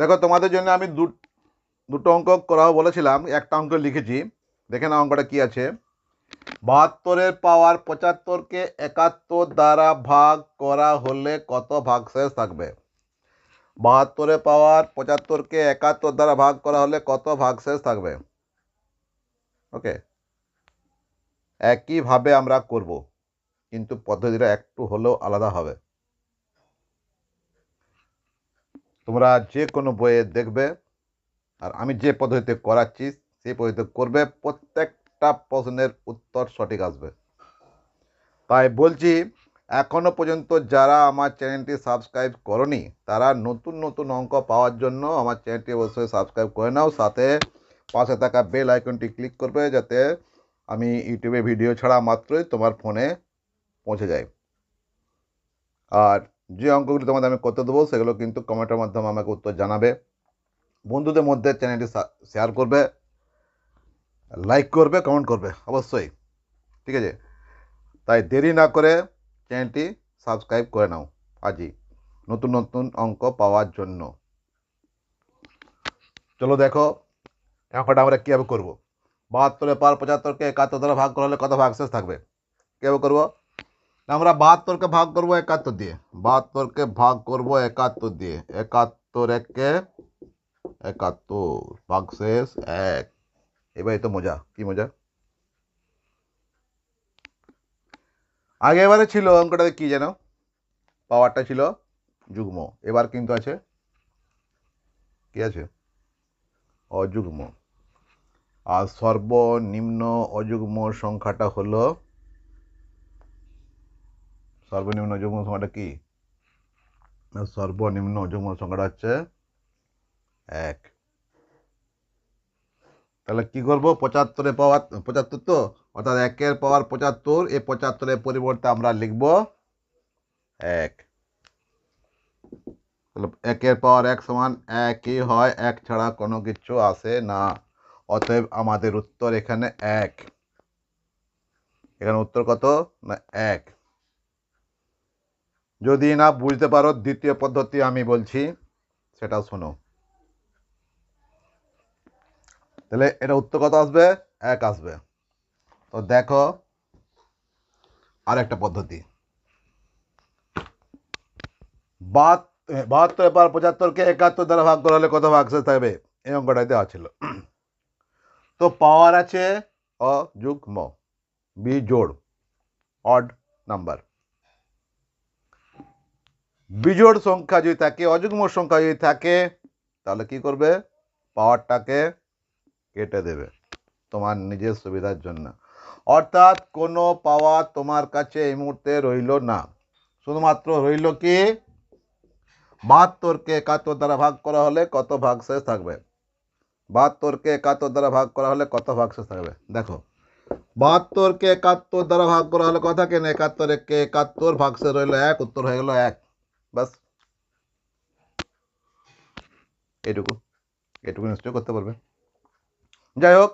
দেখো তোমাদের জন্য আমি দুটো অঙ্ক করাও বলেছিলাম, একটা অঙ্ক লিখেছি। দেখে না অঙ্কটা কি আছে। 72-এর পাওয়ার 75-কে 71 দ্বারা ভাগ করা হলে কত ভাগশেষ থাকবে? 72-এর পাওয়ার 75-কে 71 দ্বারা ভাগ করা হলে কত ভাগশেষ থাকবে? ওকে, একইভাবে আমরা করব, কিন্তু পদ্ধতিটা একটু হলেও আলাদা হবে। তোমরা যে কোনো বইয়ে দেখবে, আর আমি যে পদ্ধতিতে করাচ্ছি সেই পদ্ধতিতে করবে, প্রত্যেকটা প্রশ্নের উত্তর সঠিক আসবে। তাই বলছি, এখনো পর্যন্ত যারা আমার চ্যানেলটি সাবস্ক্রাইব করনি তারা নতুন নতুন অঙ্ক পাওয়ার জন্য আমার চ্যানেলটি অবশ্যই সাবস্ক্রাইব করে নাও, সাথে পাশে থাকা বেল আইকনটি ক্লিক করবে যাতে আমি ইউটিউবে ভিডিও ছাড়া মাত্রই তোমার ফোনে পৌঁছে যায়। আর যে অঙ্কগুলি তোমাদের আমি করতে দেবো সেগুলো কিন্তু কমেন্টের মাধ্যমে আমাকে উত্তর জানাবে। বন্ধুদের মধ্যে চ্যানেলটি শেয়ার করবে, লাইক করবে, কমেন্ট করবে অবশ্যই, ঠিক আছে? তাই দেরি না করে চ্যানেলটি সাবস্ক্রাইব করে নাও আজই, নতুন নতুন অঙ্ক পাওয়ার জন্য। চলো দেখো অঙ্কটা আমরা কীভাবে করবো। 72-এর পাওয়ার 75-কে 71 দ্বারা ভাগ করা হলে কত ভাগশেষ থাকবে? কীভাবে করবো? আমরা 72-কে ভাগ করবো 71 দিয়ে। 72-কে ভাগ করবো 71 দিয়ে। 71 একে 71, ভাগশেষ 1। এবার তো মজা, কি মজা। আগেবারে ছিল অঙ্কটাতে কি যেন, পাওয়ারটা ছিল যুগ্ম, এবার কিন্তু আছে কি আছে? অযুগ্ম। আর সর্বনিম্ন অযুগ্ম সংখ্যাটা হলো, সর্বনিম্ন অযুগ্ম সংখ্যাটা কি? সর্বনিম্ন অযুগ্ম সংখ্যাটা হচ্ছে 1। তাহলে কি করবো? 75-এর পাওয়ার 75 তো, অর্থাৎ 1-এর পাওয়ার 75, এই 75-এর পরিবর্তে আমরা লিখব 1। তাহলে 1-এর পাওয়ার 1 সমান 1ই হয়, 1 ছাড়া কোনো কিছু আসে না। অতএব আমাদের উত্তর এখানে 1। এখানে উত্তর কত না 1। যদি না বুঝতে পারো দ্বিতীয় পদ্ধতি আমি বলছি, সেটা শোনো। তাহলে এটা উত্তর কত আসবে? 1 আসবে। তো দেখো আর একটা পদ্ধতি। 72-এর পাওয়ার 75-কে 71 দ্বারা ভাগ করা হলে কত ভাগশেষ থাকবে? এই অঙ্কটাই দেওয়া ছিল। তো পাওয়ার আছে অযুগ্ম, বিজোড়, অড নাম্বার। বিজোড় সংখ্যা যদি থাকে, অযুগ্ম সংখ্যা যদি থাকে, তাহলে কি করবে? পাওয়ারটাকে কেটে দেবে তোমার নিজের সুবিধার জন্য। অর্থাৎ কোনো পাওয়ার তোমার কাছে এই মুহূর্তে রইল না, শুধুমাত্র রইল কি? 72-কে 71 দ্বারা ভাগ করা হলে কত ভাগশেষ থাকবে? 72-কে 71 দ্বারা ভাগ করা হলে কত ভাগশেষ থাকবে? দেখো, 72-কে 71 দ্বারা ভাগ করা হলে কথা কেন? 71-কে 71, ভাগশেষ রইল 1, উত্তর হয়ে গেল 1। বাস, এটুকু এটুকু নিশ্চয় করতে পারবে। যাই হোক,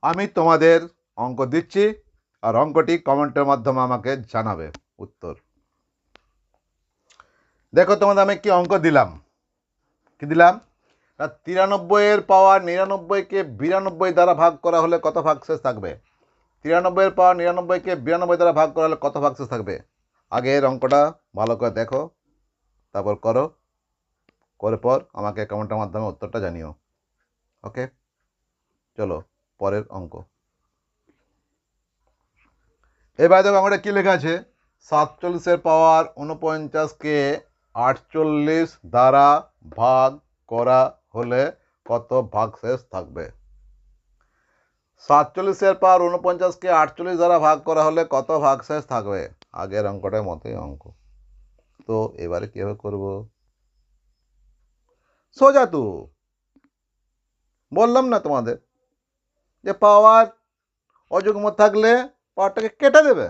আমি তোমাদের অঙ্ক দিচ্ছি, আর অঙ্কটি কমেন্টের মাধ্যমে আমাকে জানাবে উত্তর। দেখো তোমাদের আমি কি অঙ্ক দিলাম, কি দিলাম? 93-এর পাওয়ার 99-কে 92 দ্বারা ভাগ করা হলে কত ভাগশেষ থাকবে? 93-এর পাওয়ার 99-কে 92 দ্বারা ভাগ করা হলে কত ভাগশেষ থাকবে? আগে এর অঙ্কটা ভালো করে দেখো, তারপর করো, করে পর আমাকে কমেন্টের মাধ্যমে উত্তরটা জানিও। ওকে, চলো পরের অঙ্ক। এবার দেখো অঙ্কটা কি লেখা আছে। 47-এর পাওয়ার 49-কে 48 দ্বারা ভাগ করা হলে কত ভাগশেষ থাকবে? 47-এর পাওয়ার 49-কে 48 দ্বারা ভাগ করা হলে কত ভাগশেষ থাকবে? আগের অঙ্কটার মতোই অঙ্ক। তো এবারে কিভাবে করব? সোজা তো, বললাম না তোমাদের যে পাওয়ার অযুগ্ম থাকলে পাওয়ারটাকে কেটে দেবে,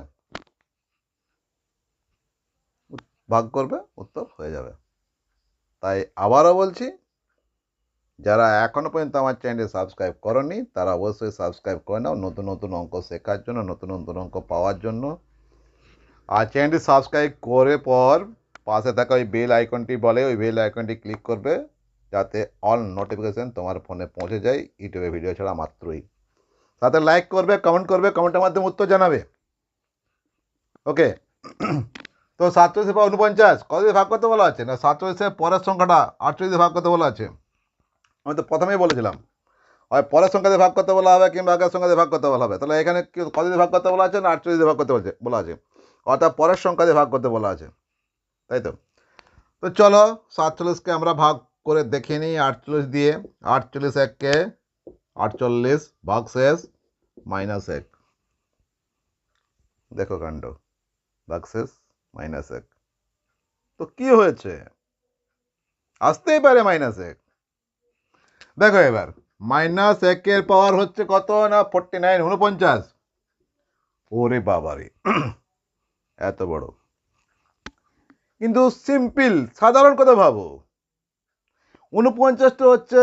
ভাগ করবে, উত্তর হয়ে যাবে। তাই আবারও বলছি, যারা এখনও পর্যন্ত আমার চ্যানেলটি সাবস্ক্রাইব করনি তারা অবশ্যই সাবস্ক্রাইব করে নাও, নতুন নতুন অঙ্ক শেখার জন্য, নতুন নতুন অঙ্ক পাওয়ার জন্য। আর চ্যানেলটি সাবস্ক্রাইব করে পর পাশে থাকা ওই বেল আইকনটি বলে, ওই বেল আইকনটি ক্লিক করবে যাতে অল নোটিফিকেশান তোমার ফোনে পৌঁছে যায় ইউটিউবে ভিডিও ছাড়া মাত্রই। সাথে লাইক করবে, কমেন্ট করবে, কমেন্টের মাধ্যমে উত্তর জানাবে। ওকে। তো 47 বা 49 কত দিয়ে ভাগ করতে বলা আছে? না 47 পরের সংখ্যাটা 48 দিয়ে ভাগ করতে বলা আছে। আমি তো প্রথমেই বলেছিলাম হয় পরের সংখ্যা দিয়ে ভাগ করতে বলা হবে কিংবা আগের সংখ্যা দিয়ে ভাগ করতে বলা হবে। তাহলে এখানে কত দিয়ে ভাগ করতে বলা আছে? না 48 দিয়ে ভাগ করতে বলা আছে, অর্থাৎ পরের সংখ্যা দিয়ে ভাগ করতে বলা আছে, তাই তো। তো চলো 47কে আমরা ভাগ করে দেখে নিই 48 দিয়ে। 48 এককে 48 ভাগশেষ -1। দেখো কাণ্ড, ভাগশেষ -1। তো কি হয়েছে? আসতেই পারে -1। দেখো এবার -1-এর পাওয়ার হচ্ছে কত? না 49, 49। ওরে বাবারে, এত বড়। কিন্তু সিম্পল সাধারণ কথা ভাবো, 49টা হচ্ছে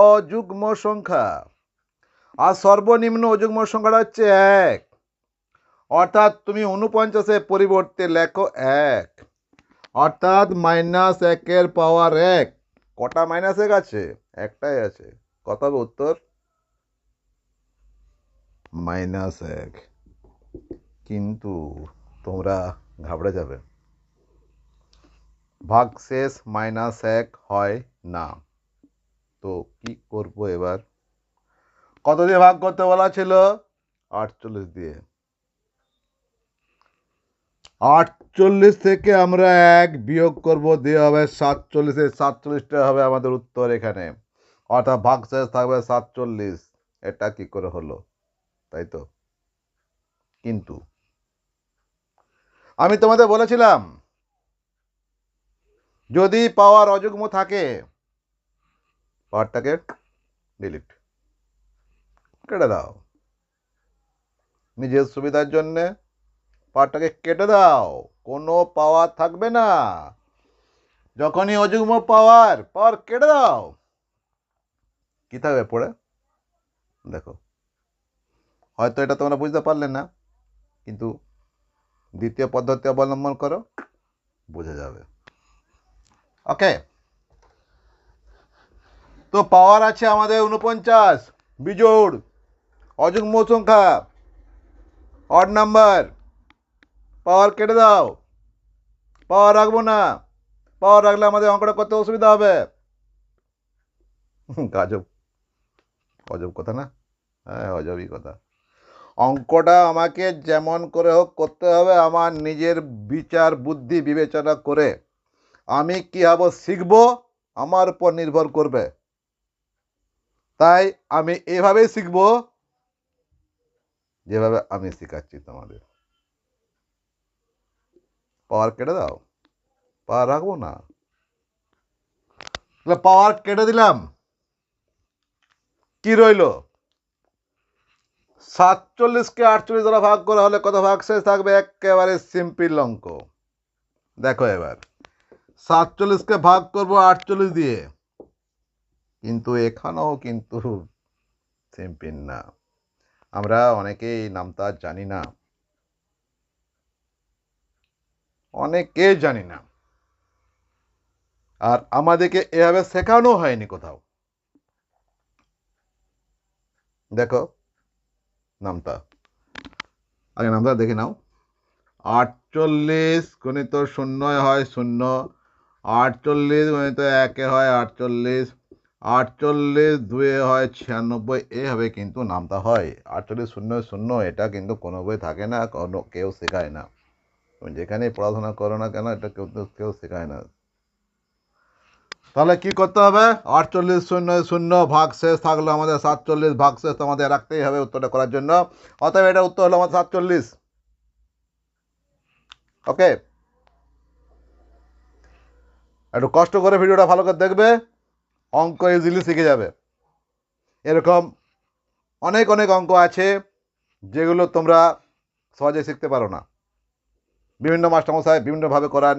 অযুগ্ম সংখ্যা আর সর্বনিম্ন অযুগ্ম সংখ্যাটা হচ্ছে 1। অর্থাৎ তুমি 49-এর পরিবর্তে লেখো 1, অর্থাৎ -1-এর পাওয়ার 1। কটা -1 আছে? একটাই আছে। কত হবে উত্তর? -1। কিন্তু তোমরা ঘাবড়ে যাবে, ভাগশেষ -1 হয় না। তো কি করব এবার? কত দিয়ে ভাগ করতে বলা ছিল? 48 দিয়ে। 48 থেকে আমরা 1 বিয়োগ করব, দিয়ে হবে 47। 47টা হবে আমাদের উত্তর এখানে, অর্থাৎ ভাগশেষ থাকবে 47। এটা কি করে হলো, তাই তো? কিন্তু আমি তোমাদের বলেছিলাম যদি পাওয়ার অযুগ্ম থাকে পাওয়ারটাকে ডিলিট কেটে দাও, নিজের সুবিধার জন্যে পাওয়ারটাকে কেটে দাও, কোনো পাওয়ার থাকবে না। যখনই অযুগ্ম পাওয়ার কেটে দাও, কি থাকবে পড়ে? দেখো, হয়তো এটা তোমরা বুঝতে পারলে না, কিন্তু দ্বিতীয় পদ্ধতি অবলম্বন করো, বুঝে যাবে। ওকে। তো পাওয়ার আছে আমাদের 49, বিজোড় অযুগ্ম সংখ্যা, অড নাম্বার। পাওয়ার কেটে দাও, পাওয়ার রাখবো না। পাওয়ার রাখলে আমাদের অঙ্কটা করতে অসুবিধা হবে। গাজব, অজব কথা না? হ্যাঁ, অজবই কথা। অঙ্কটা আমাকে যেমন করে হোক করতে হবে, আমার নিজের বিচার বুদ্ধি বিবেচনা করে আমি কীভাবে শিখব আমার উপর নির্ভর করবে। তাই আমি এভাবেই শিখব যেভাবে আমি শেখাচ্ছি তোমাদের। পাওয়ার কেটে দাও, পাওয়ার রাখবো না। তাহলে পাওয়ার কেটে দিলাম, কি রইল? 47কে 48 দ্বারা ভাগ করা হলে কত ভাগশেষ থাকবে? একেবারে সিম্পল অঙ্ক। দেখো এবার 47কে ভাগ করব 48 দিয়ে, কিন্তু এখানেও কিন্তু সিম্পল না। আমরা অনেকেই নামতা জানি না, অনেকে জানি না, আর আমাদেরকে এভাবে শেখানো হয়নি কোথাও। দেখো নামতা, আগে নামতা দেখে নাও। 48 গণিত 0 হয় 0, 48 গণিত 1 হয় 48, 48 2 হয় 96, এভাবে কিন্তু নামতা হয়। 48 0 0 এটা কিন্তু কোনো বই থাকে না, কোনো কেউ শেখায় না। তুমি যেখানেই পড়াশোনা করো না কেন, এটা কেউ শেখায় না। তাহলে কি করতে হবে? 48 0 0 ভাগশেষ থাকলো আমাদের 47, ভাগশেষ আমাদের রাখতেই হবে উত্তরটা করার জন্য। অতএব এটা উত্তর হলো আমাদের 47। ওকে, একটু কষ্ট করে ভিডিওটা ভালো করে দেখবে, অঙ্ক ইজিলি শিখে যাবে। এরকম অনেক অনেক অঙ্ক আছে যেগুলো তোমরা সহজে শিখতে পারো না। বিভিন্ন মাস্টারমশাই বিভিন্নভাবে করান,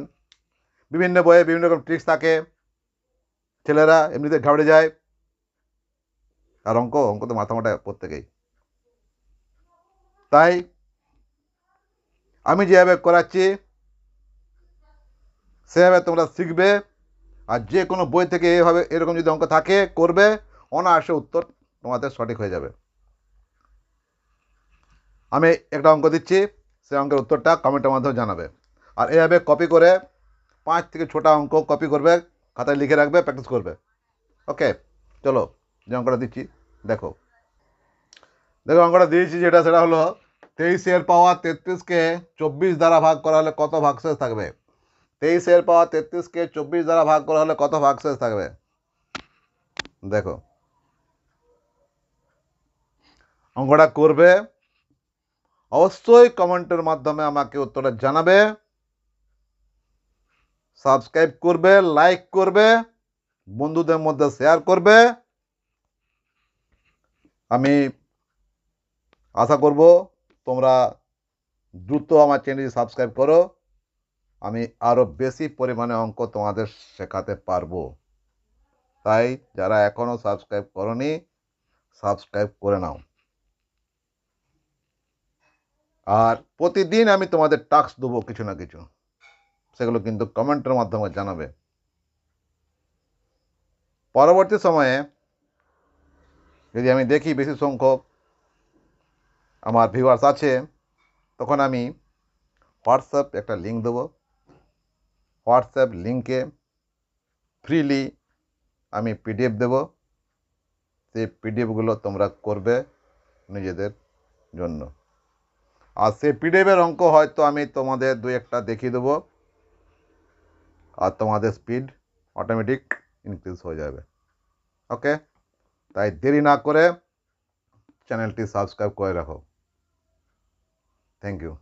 বিভিন্ন বইয়ে বিভিন্ন রকম ট্রিক্স থাকে, ছেলেরা এমনিতে ঘাবড়ে যায়। আর অঙ্ক তো মাথা মোটা প্রত্যেকেই। তাই আমি যেভাবে করাচ্ছি সেভাবে তোমরা শিখবে, আর যে কোনো বই থেকে এইভাবে এরকম যদি অঙ্ক থাকে করবে, অনায়াসে উত্তর তোমাদের সঠিক হয়ে যাবে। আমি একটা অঙ্ক দিচ্ছি, সেই অঙ্কের উত্তরটা কমেন্টের মাধ্যমে জানাবে। আর এইভাবে কপি করে 5 থেকে 6টা অঙ্ক কপি করবে, খাতায় লিখে রাখবে, প্র্যাকটিস করবে। ওকে, চলো যে অঙ্কটা দিচ্ছি দেখো। দেখো অঙ্কটা দিয়েছি যেটা, সেটা হলো 23 এর পাওয়ার 33-কে 24 দ্বারা ভাগ করা হলে কত ভাগশেষ থাকবে? 23-এর পাওয়ার 33-কে 24 দ্বারা ভাগ করা হলে কত ভাগশেষ থাকবে? দেখো অঙ্কটা করবে, অবশ্যই কমেন্টের মাধ্যমে আমাকে উত্তরটা জানাবে, সাবস্ক্রাইব করবে, লাইক করবে, বন্ধুদের মধ্যে শেয়ার করবে। আমি আশা করব তোমরা দ্রুত আমার চ্যানেলটি সাবস্ক্রাইব করো, আমি আরও বেশি পরিমাণে অঙ্ক তোমাদের শেখাতে পারবো। তাই যারা এখনও সাবস্ক্রাইব করনি, সাবস্ক্রাইব করে নাও। আর প্রতিদিন আমি তোমাদের টাস্ক দেবো কিছু না কিছু, সেগুলো কিন্তু কমেন্টের মাধ্যমে জানাবে। পরবর্তী সময়ে যদি আমি দেখি বেশি সংখ্যক আমার ভিউয়ার্স আছে, তখন আমি হোয়াটসঅ্যাপ একটা লিঙ্ক দেবো। হোয়াটসঅ্যাপ লিঙ্কে ফ্রিলি আমি পিডিএফ দেবো, সেই পিডিএফগুলো তোমরা করবে নিজেদের জন্য। আর সেই পিডিএফের অঙ্ক হয়তো আমি তোমাদের 2-1টা দেখিয়ে দেবো, আর তোমাদের স্পিড অটোমেটিক ইনক্রিজ হয়ে যাবে। ওকে, তাই দেরি না করে চ্যানেলটি সাবস্ক্রাইব করে রাখো। Thank you.